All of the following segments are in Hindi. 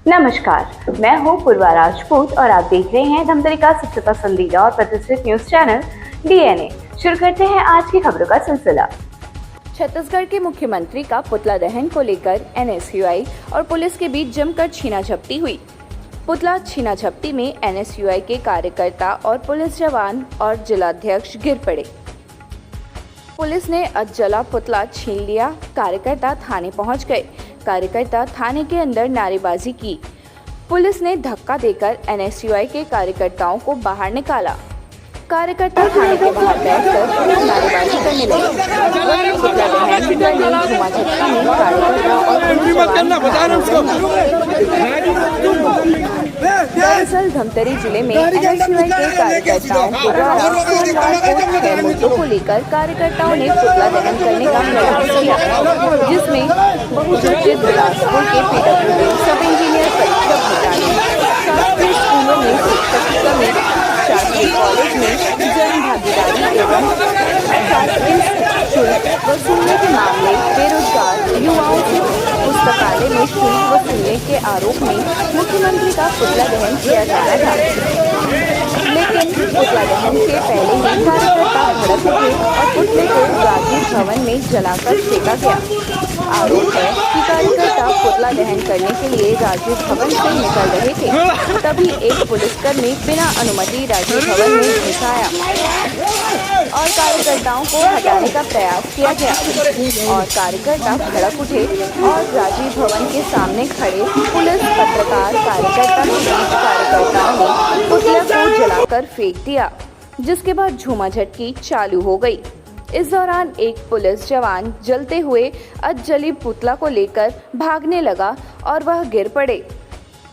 नमस्कार, मैं हूँ पूर्वा राजपूत और आप देख रहे हैं धमतरी का सबसे पसंदीदा और प्रतिष्ठित न्यूज चैनल डीएनए। शुरू करते हैं आज की खबरों का सिलसिला। छत्तीसगढ़ के मुख्यमंत्री का पुतला दहन को लेकर एनएसयूआई और पुलिस के बीच जमकर छीना-झपटी हुई। पुतला छीना-झपटी में एनएसयूआई के कार्यकर्ता और पुलिस जवान और जिलाध्यक्ष गिर पड़े। पुलिस ने अधजला पुतला छीन लिया। कार्यकर्ता थाने पहुंच गए। कार्यकर्ता थाने के अंदर नारेबाजी की। पुलिस ने धक्का देकर एनएसयूआई के कार्यकर्ताओं को बाहर निकाला। कार्यकर्ता थाने के बाहर बैठकर नारेबाजी करने लगे। पुतला दहन करने झुमा-झटकी में कार्यकर्ता और दरअसल धमतरी जिले में एनएसयूआई के कार्यकर्ताओं के द्वारा सोमवार को 6 मुद्दों को लेकर कार्यकर्ताओं ने पुतला दहन करने का प्रयास किया, जिसमें बहुचर्चित बिलासपुर के पीडब्ल्यूडी सब इंजीनियर परीक्षा घोटाले, शासकीय स्कूलों में शिक्षक की कमी, शासकीय कॉलेज में जन भागीदारी एवं शासकीय शुल्क वसूलने के मामले, बेरोजगार युवाओं से पुस्तकालय में शुल्क वसूलने के आरोप में मुख्यमंत्री का पुतला दहन किया जाना था। लेकिन पुतला दहन के पहले ही कार्यकर्ता भड़क उठे और पुतले को राजीव भवन में जलाकर फेंका गया। आरोप है कि कार्यकर्ता पुतला दहन करने के लिए राजीव भवन से निकल रहे थे, तभी एक पुलिसकर्मी बिना अनुमति राजीव भवन में घुस आया और कार्यकर्ताओं को हटाने का प्रयास किया गया और कार्यकर्ता भड़क उठे और राजीव भवन के सामने खड़े पुलिस पत्रकार कार्यकर्ता के बीच कार्यकर्ताओं ने पुतले को जलाकर फेंक दिया, जिसके बाद झूमाझटकी चालू हो गई। इस दौरान एक पुलिस जवान जलते हुए अधजली पुतला को लेकर भागने लगा और वह गिर पड़े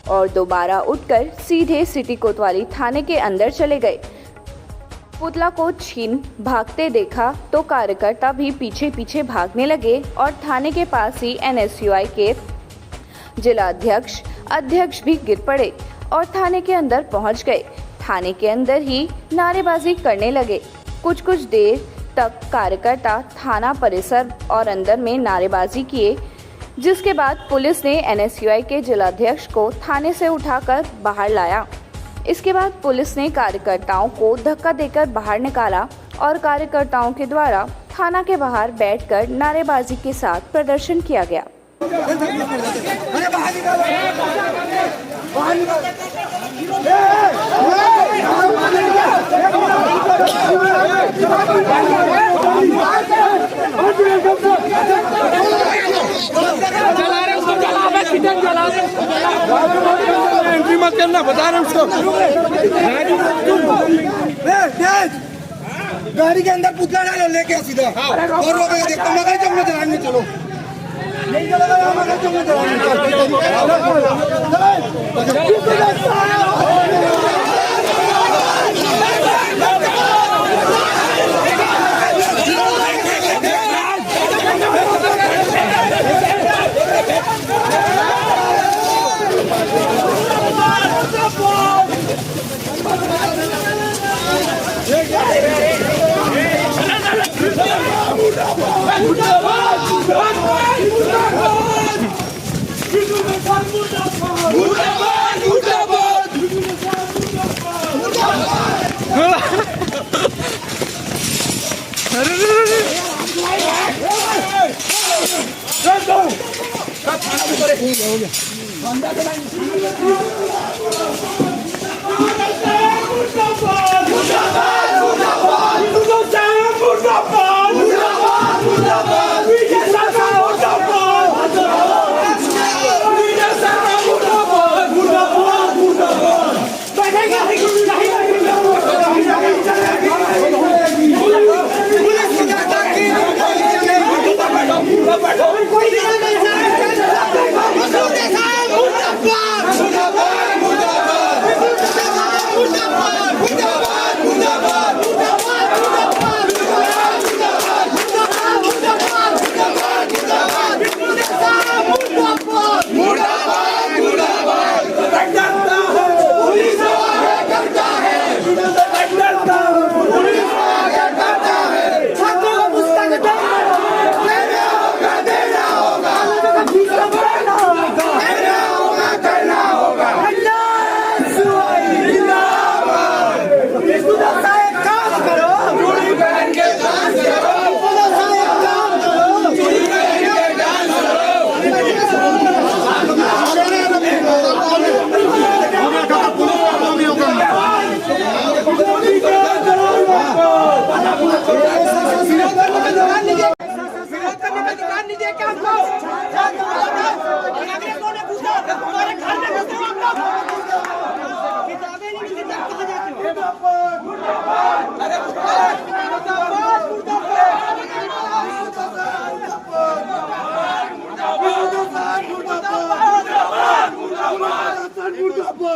और दोबारा उठकर सीधे सिटी कोतवाली थाने के अंदर चले गए। पुतला को छीन भागते देखा तो कार्यकर्ता भी पीछे पीछे भागने लगे और थाने के पास ही एनएसयूआई के जिलाध्यक्ष अध्यक्ष भी गिर पड़े और थाने के अंदर पहुंच गए। थाने के अंदर ही नारेबाजी करने लगे। कुछ देर तक कार्यकर्ता थाना परिसर और अंदर में नारेबाजी किए, जिसके बाद पुलिस ने एनएसयूआई के जिलाध्यक्ष को थाने से उठाकर बाहर लाया। इसके बाद पुलिस ने कार्यकर्ताओं को धक्का देकर बाहर निकाला और कार्यकर्ताओं के द्वारा थाना के बाहर बैठकर नारेबाजी के साथ प्रदर्शन किया गया। एंट्री मत करना, बता रहे उसको। गाड़ी के अंदर पुतला डालो, लेके सीधा और रोकेगा, देखो मगर जब चलाने चलो, नहीं चलेगा मगर जब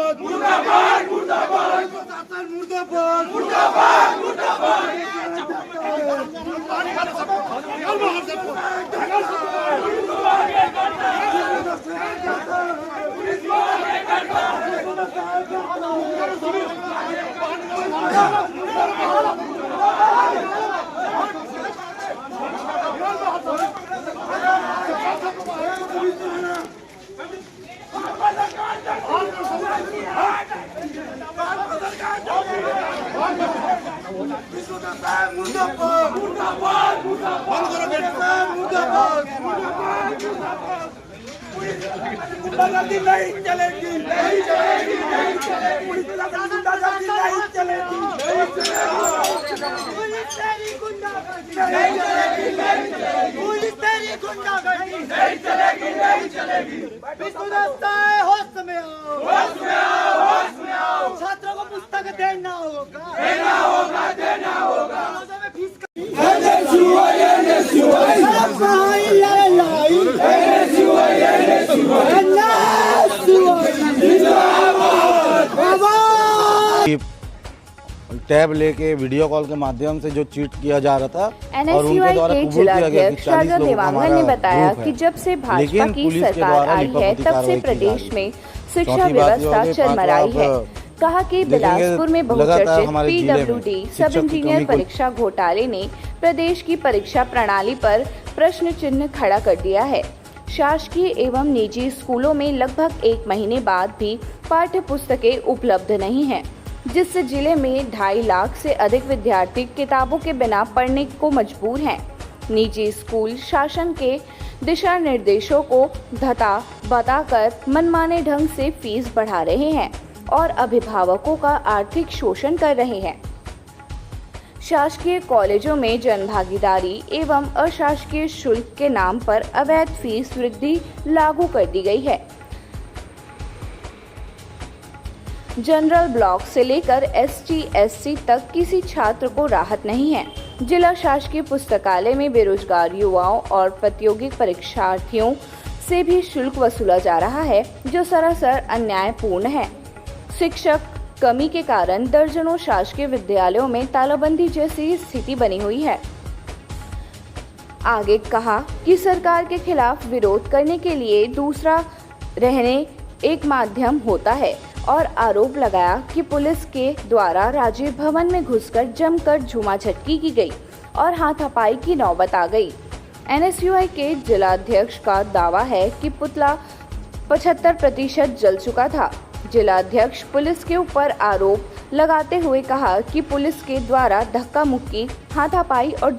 मुर्दाबाद मुर्दाबाद मुर्दाबाद मुर्दाबाद मुर्दाबाद मुर्दाबाद गुंडागर्दी नहीं चलेगी, नहीं चलेगी, नहीं चलेगी। गुंडागर्दी नहीं चलेगी, पुलिस तेरी गुंडागर्दी नहीं चलेगी, नहीं चलेगी। पुलिस तेरी गुंडागर्दी नहीं चलेगी, नहीं चलेगी। विश्वनाथा होश में आओ, होश में आओ, होश में आओ। छात्रों को पुस्तक देना होगा, देना होगा, देना होगा। फीस टैब लेके वीडियो कॉल के माध्यम से जो चीट किया जा रहा था और उनके NSUI द्वारा के कबूल किया गया कि जिलाध्यक्ष 40 राजा लोगों का देवांगन हमारा ने बताया ग्रुप कि है। जब से भाजपा लेकिन की पुलिस के सरकार द्वारा आई है लिपापोती तब से कार्रवाई की जा प्रदेश रही में है। शिक्षा चौथी बात ये व्यवस्था होगी, चरमराई है। कहा कि देखेंगे बिलासपुर में लगातार बहुचर्चित हमारे जिले में PWD शिक्षक सब की इंजीनियर कमी को- परीक्षा घोटाले ने प्रदेश की परीक्षा प्रणाली पर प्रश्न चिन्ह खड़ा कर दिया है। शासकीय एवं निजी स्कूलों में लगभग 1 महीने बाद भी पाठ्य पुस्तकें उपलब्ध नहीं हैं, जिससे जिले में 2.5 लाख से अधिक विद्यार्थी किताबों के बिना पढ़ने को मजबूर हैं। निजी स्कूल शासन के दिशा निर्देशों को धता बताकर मनमाने ढंग से फीस बढ़ा रहे हैं और अभिभावकों का आर्थिक शोषण कर रहे हैं। शासकीय कॉलेजों में जनभागीदारी एवं अशासकीय शुल्क के नाम पर अवैध फीस वृद्धि लागू कर दी गई है। जनरल ब्लॉक से लेकर ST SC तक किसी छात्र को राहत नहीं है। जिला शासकीय पुस्तकालय में बेरोजगार युवाओं और प्रतियोगी परीक्षार्थियों से भी शुल्क वसूला जा रहा है, जो सरासर अन्यायपूर्ण है। शिक्षक कमी के कारण दर्जनों शासकीय विद्यालयों में तालाबंदी जैसी स्थिति बनी हुई है। आगे कहा कि सरकार के खिलाफ विरोध करने के लिए दूसरा रहने एक माध्यम होता है और आरोप लगाया कि पुलिस के द्वारा राजीव भवन में घुसकर जमकर झूमाझटकी की गई और हाथापाई की नौबत आ गई। NSUI के जिलाध्यक्ष का दावा है कि पुतला 75% जल चुका था। जिलाध्यक्ष पुलिस के ऊपर आरोप लगाते हुए कहा कि पुलिस के द्वारा धक्का मुक्की, हाथापाई और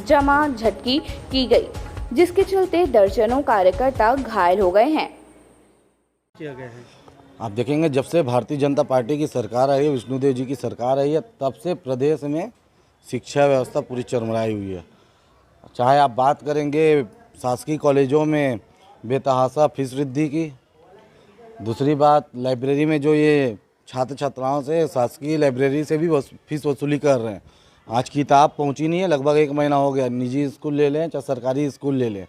जमा झटकी की गई, जिसके चलते दर्जनों कार्यकर्ता घायल हो गए हैं। आप देखेंगे जब से भारतीय जनता पार्टी की सरकार आई है, विष्णुदेव जी की सरकार आई है, तब से प्रदेश में शिक्षा व्यवस्था पूरी चरमराई हुई है। चाहे आप बात करेंगे शासकीय कॉलेजों में बेतहाशा फीस वृद्धि की, दूसरी बात लाइब्रेरी में जो ये छात्र छात्राओं से शासकीय लाइब्रेरी से भी फीस वसूली कर रहे हैं। आज किताब पहुंची नहीं है, लगभग 1 महीना हो गया। निजी स्कूल ले लें चाहे सरकारी स्कूल ले लें।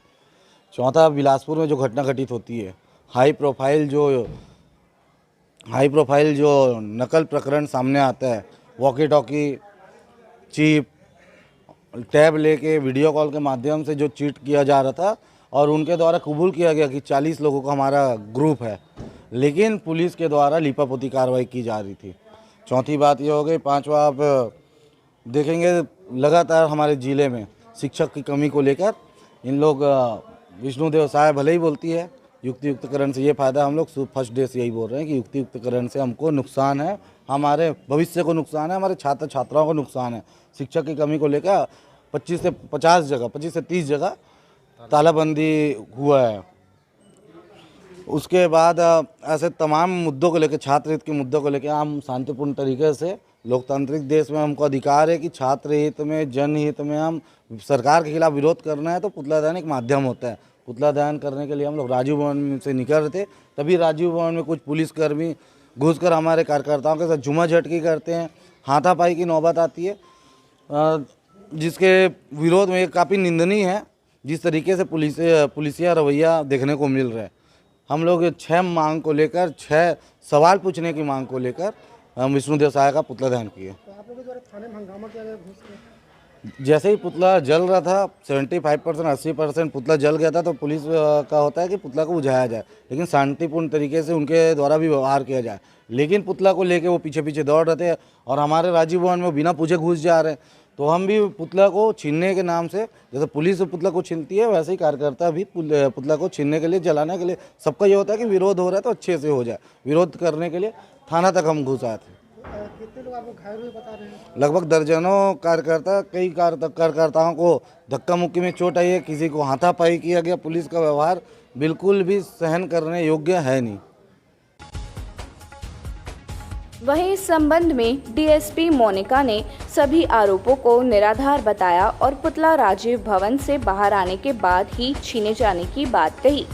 चौथा, बिलासपुर में जो घटना घटित होती है, हाई प्रोफाइल जो नकल प्रकरण सामने आता है, वॉकी टॉकी, चिप, टैब लेके वीडियो कॉल के माध्यम से जो चीट किया जा रहा था और उनके द्वारा कबूल किया गया कि 40 लोगों का हमारा ग्रुप है, लेकिन पुलिस के द्वारा लिपापोती कार्रवाई की जा रही थी। चौथी बात ये हो गई। पांचवा, आप देखेंगे लगातार हमारे ज़िले में शिक्षक की कमी को लेकर इन लोग विष्णुदेव साहब भले ही बोलती है युक्तियुक्तकरण से ये फ़ायदा, हम लोग फर्स्ट डे से यही बोल रहे हैं कि युक्तियुक्तकरण से हमको नुकसान है, हमारे भविष्य को नुकसान है, हमारे छात्र छात्राओं को नुकसान है। शिक्षक की कमी को लेकर 25 से 30 जगह तालाबंदी हुआ है। उसके बाद ऐसे तमाम मुद्दों को लेकर, छात्र हित के मुद्दों को लेकर हम शांतिपूर्ण तरीके से, लोकतांत्रिक देश में हमको अधिकार है कि छात्र हित में, जनहित में हम सरकार के खिलाफ विरोध करना है तो पुतला दहन एक माध्यम होता है। पुतला दहन करने के लिए हम लोग राजीव भवन से निकल रहे थे, तभी राजीव भवन में कुछ पुलिसकर्मी घुसकर हमारे कार्यकर्ताओं के साथ झूमाझटकी करते हैं, हाथापाई की नौबत आती है, जिसके विरोध में काफ़ी निंदनीय है जिस तरीके से पुलिसिया रवैया देखने को मिल रहा है। हम लोग 6 मांग को लेकर 6 सवाल पूछने की मांग को लेकर हम विष्णुदेव सहाय का पुतला दहन किए। आप लोगों के द्वारा थाने में हंगामा किया गया घुस के? जैसे ही पुतला जल रहा था 75% 80% पुतला जल गया था, तो पुलिस का होता है कि पुतला को बुझाया जाए, लेकिन शांतिपूर्ण तरीके से उनके द्वारा भी व्यवहार किया जाए। लेकिन पुतला को लेके वो पीछे पीछे दौड़ रहे थे और हमारे राजीव भवन में बिना पूछे घुस जा रहे हैं। तो हम भी पुतला को छीनने के नाम से, जैसे पुलिस पुतला को छीनती है, वैसे ही कार्यकर्ता भी पुतला को छीनने के लिए, जलाने के लिए, सबका ये होता है कि विरोध हो रहा है तो अच्छे से हो जाए। विरोध करने के लिए थाना तक हम घुस आए थे। कितने लोग आपको घायल हुए बता रहे हैं? लगभग दर्जनों कार्यकर्ता, कई कार्यकर्ताओं को धक्का मुक्की में चोट आई है, किसी को हाथापाई किया गया। पुलिस का व्यवहार बिल्कुल भी सहन करने योग्य है नहीं। वहीं इस संबंध में डीएसपी मोनिका ने सभी आरोपों को निराधार बताया और पुतला राजीव भवन से बाहर आने के बाद ही छीने जाने की बात कही।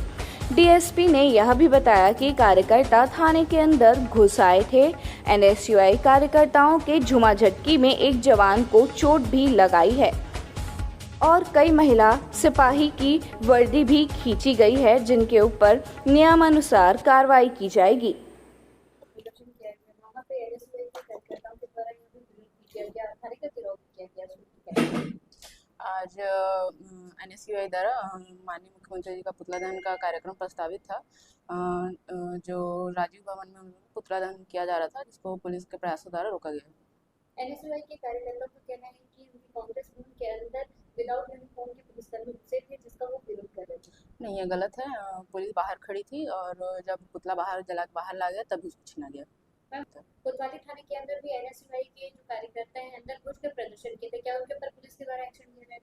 डीएसपी ने यह भी बताया कि कार्यकर्ता थाने के अंदर घुस आए थे। एनएसयूआई कार्यकर्ताओं के झुमाझटकी में एक जवान को चोट भी लगाई है और कई महिला सिपाही की वर्दी भी खींची गई है, जिनके ऊपर नियमानुसार कार्रवाई की जाएगी। आज एनएसयूआई द्वारा माननीय मुख्यमंत्री जी का पुतला दहन का कार्यक्रम प्रस्तावित था, जो राजीव भवन में पुतला दहन किया जा रहा था, जिसको पुलिस के प्रयासों द्वारा रोका गया। एनएसयूआई के कार्यकर्ताओं का कहना है कि उनकी कांग्रेस भवन के अंदर विदाउट यूनिफॉर्म के पुलिसकर्मी घुसे थे, जिसका वो विरोध कर रहे थे। नहीं, ये गलत है। पुलिस बाहर खड़ी थी और जब पुतला बाहर ला गया तभी उसको छीना गया। कोतवाली थाने के अंदर भी एनएसयूआई के जो कार्यकर्ता हैं अंदर घुस के प्रदर्शन किए थे, क्या उनके ऊपर पुलिस के द्वारा एक्शन लिया गया?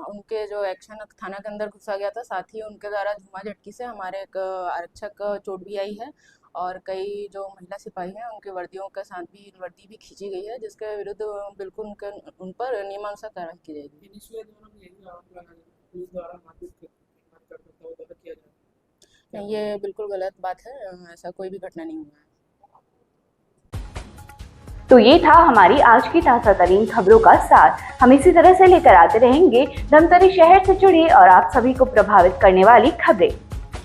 उनके जो एक्शन थाना के अंदर घुसा गया था, साथ ही उनके द्वारा धुआं झटकी से हमारे एक आरक्षक चोट भी आई है और कई जो महिला सिपाही हैं उनकी वर्दियों के साथ भी वर्दी भी खींची गई है, जिसके विरुद्ध बिल्कुल उन पर नियमानुसार कार्रवाई की जाएगी। नहीं, ये बिल्कुल गलत बात है, ऐसा कोई भी घटना नहीं हुआ है। तो ये था हमारी आज की ताज़ा तरीन खबरों का सार। हम इसी तरह से लेकर आते रहेंगे धमतरी शहर से जुड़ी और आप सभी को प्रभावित करने वाली खबरें।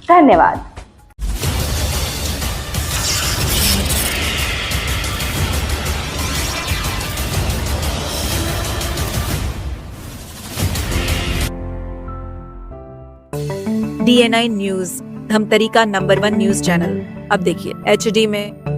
धन्यवाद। DNI न्यूज, धमतरी का नंबर 1 न्यूज चैनल। अब देखिए HD में,